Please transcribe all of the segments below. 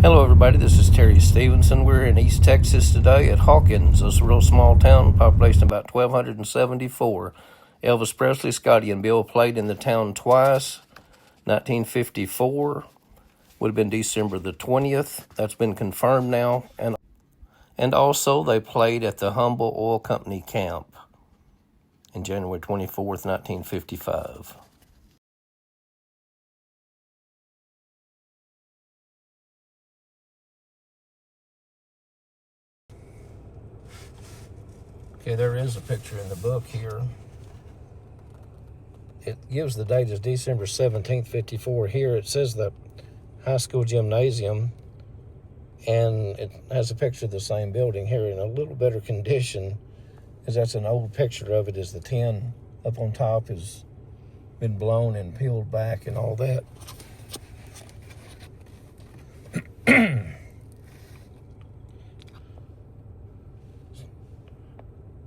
Hello everybody, this is Terry Stephenson. We're in East Texas today at Hawkins. It's a real small town, population about 1,274. Elvis Presley, Scotty and Bill played in the town twice. 1954 would have been December the 20th. That's been confirmed now. And also they played at the Humble Oil Company camp in January 24th, 1955. Okay, there is a picture in the book here. It gives the date as December 17th, 54. Here it says the high school gymnasium, and it has a picture of the same building here in a little better condition, because that's an old picture of it, as the tin up on top has been blown and peeled back and all that.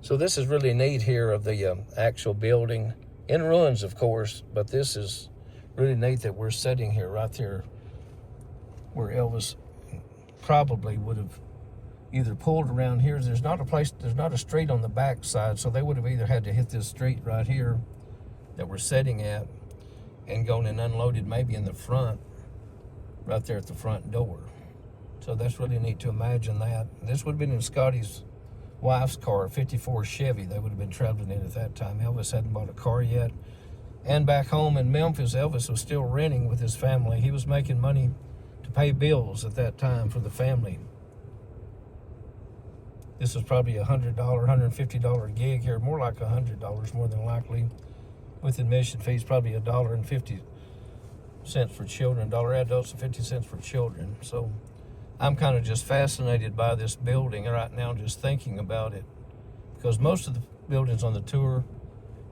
So this is really neat here of the actual building. In ruins, of course, but this is really neat that we're sitting here right there where Elvis probably would have either pulled around here. There's not a street on the back side, so they would have either had to hit this street right here that we're sitting at and gone and unloaded maybe in the front, right there at the front door. So that's really neat to imagine that. This would have been in Scotty's wife's car, a 54 Chevy. They would have been traveling in at that time. Elvis hadn't bought a car yet. And back home in Memphis, Elvis was still renting with his family. He was making money to pay bills at that time for the family. This was probably a $100, $150 gig here, more like $100 more than likely, with admission fees, probably $1.50 for children, $1 adults and 50 cents for children. So I'm kind of just fascinated by this building right now, just thinking about it, because most of the buildings on the tour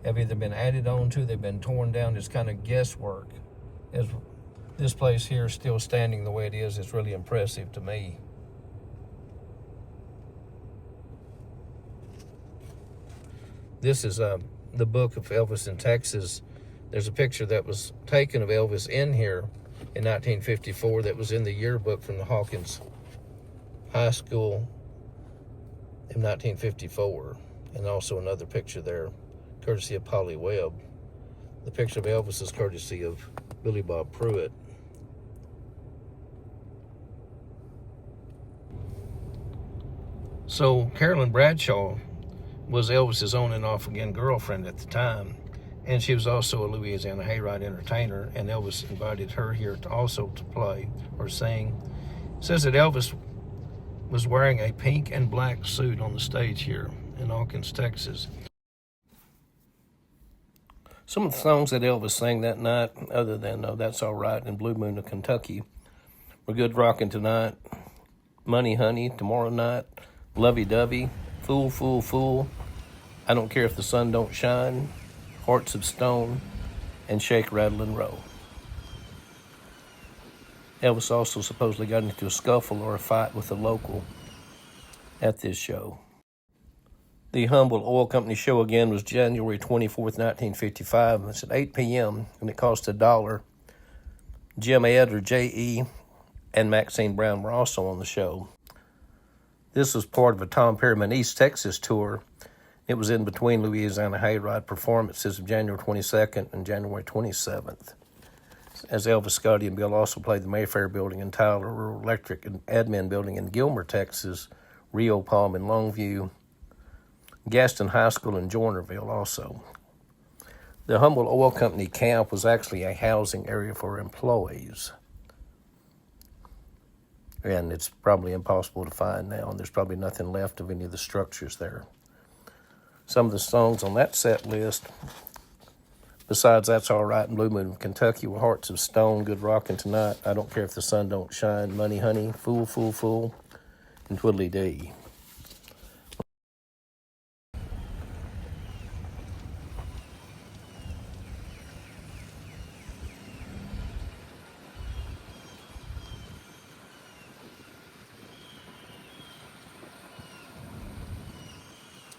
have either been added on to, they've been torn down. It's kind of guesswork. As this place here still standing the way it is, it's really impressive to me. This is the book of Elvis in Texas. There's a picture that was taken of Elvis in here in 1954 that was in the yearbook from the Hawkins High School in 1954. And also another picture there, courtesy of Polly Webb. The picture of Elvis is courtesy of Billy Bob Pruitt. So Carolyn Bradshaw was Elvis's on and off again girlfriend at the time. And she was also a Louisiana hayride entertainer, and Elvis invited her here to play or sing. It says that Elvis was wearing a pink and black suit on the stage here in Hawkins, Texas. Some of the songs that Elvis sang that night, other than That's All Right and Blue Moon of Kentucky, were Good Rockin' Tonight, Money Honey, Tomorrow Night, Lovey Dovey, Fool, Fool, Fool, I Don't Care If the Sun Don't Shine, Hearts of Stone, and Shake, Rattle, and Roll. Elvis also supposedly got into a scuffle or a fight with a local at this show. The Humble Oil Company show again was January 24th, 1955. It's at 8 p.m. and it cost $1. Jim Ed, or J.E., and Maxine Brown were also on the show. This was part of a Tom Perryman East Texas tour. It was in between Louisiana hayride performances of January 22nd and January 27th. As Elvis, Scotty, and Bill also played the Mayfair Building in Tyler, Rural Electric and Admin Building in Gilmer, Texas, Rio Palm in Longview, Gaston High School in Joinerville also. The Humble Oil Company camp was actually a housing area for employees. And it's probably impossible to find now, and there's probably nothing left of any of the structures there. Some of the songs on that set list, besides That's All Right and Blue Moon of Kentucky, were Hearts of Stone, Good Rockin' Tonight, I Don't Care If the Sun Don't Shine, Money Honey, Fool, Fool, Fool, and Twiddly Dee.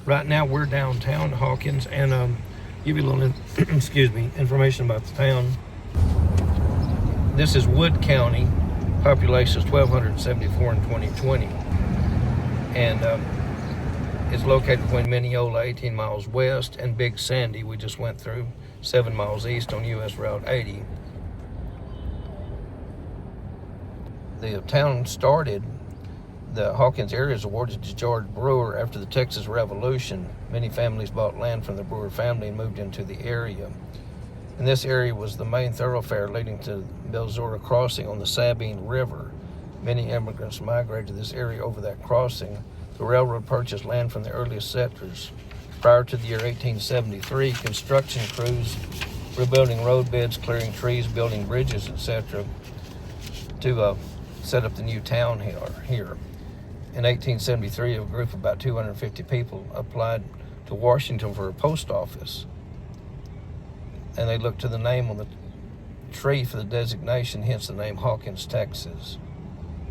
Right now we're downtown Hawkins, and give you a little information about the town. This is Wood County, Population is 1,274 in 2020. And it's located between Mineola, 18 miles west, and Big Sandy, we just went through, 7 miles east on US Route 80. The town started, the Hawkins area is awarded to George Brewer after the Texas Revolution. Many families bought land from the Brewer family and moved into the area. And this area was the main thoroughfare leading to Belzora Crossing on the Sabine River. Many immigrants migrated to this area over that crossing. The railroad purchased land from the earliest settlers. Prior to the year 1873, construction crews were building road beds, clearing trees, building bridges, etc. to set up the new town here. In 1873, a group of about 250 people applied to Washington for a post office. And they looked to the name on the tree for the designation, hence the name Hawkins, Texas.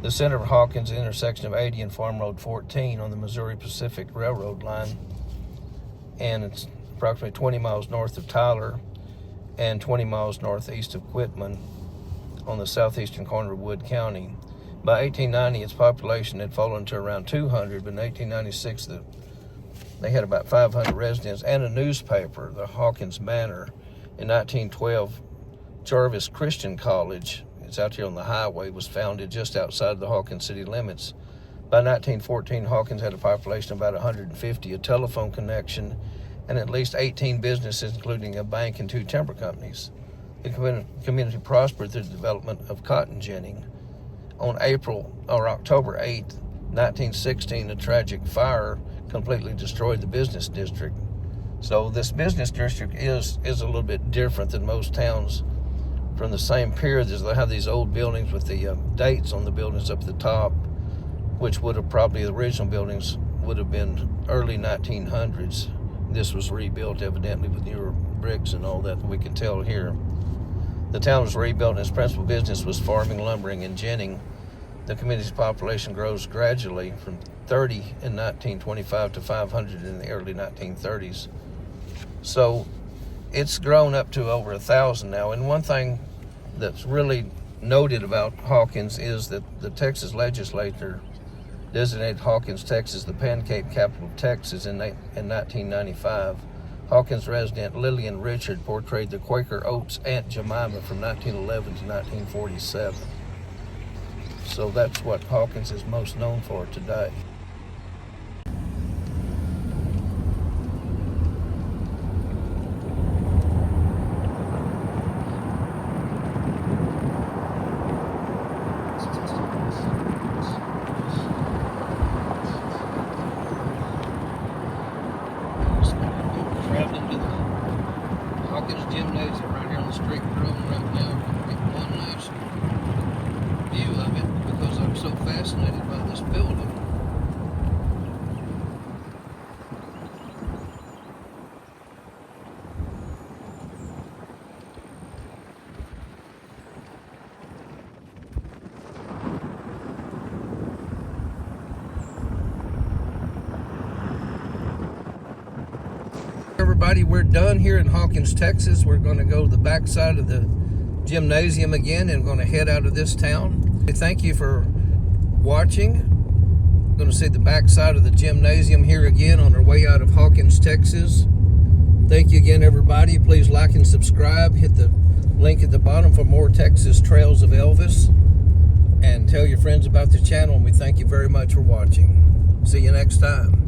The center of Hawkins, the intersection of 80 and Farm Road 14 on the Missouri Pacific Railroad line, and it's approximately 20 miles north of Tyler and 20 miles northeast of Quitman on the southeastern corner of Wood County. By 1890, its population had fallen to around 200, but in 1896, they had about 500 residents and a newspaper, the Hawkins Banner. In 1912, Jarvis Christian College, it's out here on the highway, was founded just outside the Hawkins city limits. By 1914, Hawkins had a population of about 150, a telephone connection, and at least 18 businesses, including a bank and 2 timber companies. The community prospered through the development of cotton ginning. On October 8, 1916, a tragic fire completely destroyed the business district. So this business district is a little bit different than most towns from the same period. They have these old buildings with the dates on the buildings up at the top, which would have probably, the original buildings would have been early 1900s. This was rebuilt evidently with newer bricks and all that we can tell here. The town was rebuilt and its principal business was farming, lumbering, and ginning. The community's population grows gradually from 30 in 1925 to 500 in the early 1930s. So it's grown up to over 1,000 now. And one thing that's really noted about Hawkins is that the Texas legislature designated Hawkins, Texas, the pancake capital of Texas in 1995. Hawkins resident Lillian Richard portrayed the Quaker Oats Aunt Jemima from 1911 to 1947. So that's what Hawkins is most known for today. Traveling to the Hawkins Gymnasium right here on the street we're on right now. Get one last view of it because I'm so fascinated by this building. Everybody, we're done here in Hawkins, Texas. We're going to go to the backside of the gymnasium again and going to head out of this town. Thank you for watching. I'm going to see the backside of the gymnasium here again on our way out of Hawkins, Texas. Thank you again, everybody. Please like and subscribe. Hit the link at the bottom for more Texas Trails of Elvis. And tell your friends about the channel. And we thank you very much for watching. See you next time.